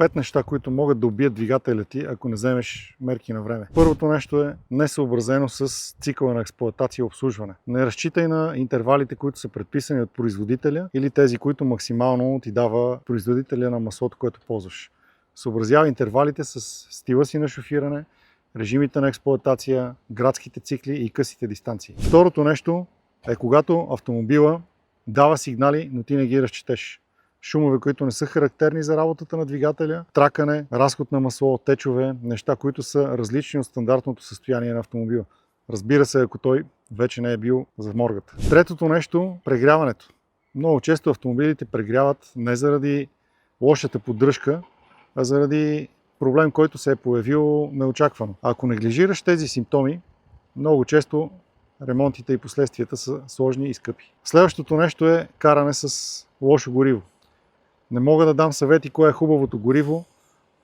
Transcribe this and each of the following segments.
5 неща, които могат да убият двигателя ти, ако не вземеш мерки на време. Първото нещо е несъобразено с цикъла на експлоатация и обслужване. Не разчитай на интервалите, които са предписани от производителя или тези, които максимално ти дава производителя на маслото, което ползваш. Съобразява интервалите с стила си на шофиране, режимите на експлоатация, градските цикли и късите дистанции. Второто нещо е когато автомобила дава сигнали, но ти не ги разчетеш. Шумове, които не са характерни за работата на двигателя, тракане, разход на масло, течове, неща, които са различни от стандартното състояние на автомобила. Разбира се, ако той вече не е бил за моргата. Третото нещо – прегряването. Много често автомобилите прегряват не заради лошата поддръжка, а заради проблем, който се е появил неочаквано. Ако неглижираш тези симптоми, много често ремонтите и последствията са сложни и скъпи. Следващото нещо е каране с лошо гориво. Не мога да дам съвети кое е хубавото гориво,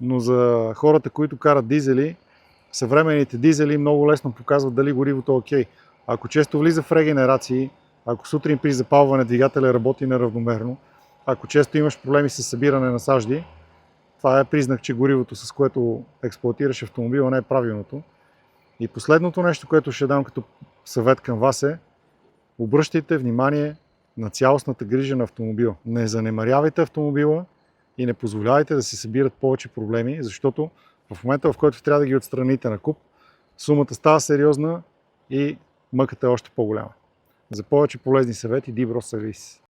но за хората, които карат дизели, съвременните дизели много лесно показват дали горивото е окей. Ако често влиза в регенерации, ако сутрин при запалване двигателя работи неравномерно, ако често имаш проблеми с събиране на сажди, това е признак, че горивото, с което експлоатираш автомобила, не е правилното. И последното нещо, което ще дам като съвет към вас е: обръщайте внимание на цялостната грижа на автомобила. Не занемарявайте автомобила и не позволявайте да се събират повече проблеми, защото в момента, в който трябва да ги отстраните на куп, сумата става сериозна и мъката е още по-голяма. За повече полезни съвети, Dibro Service.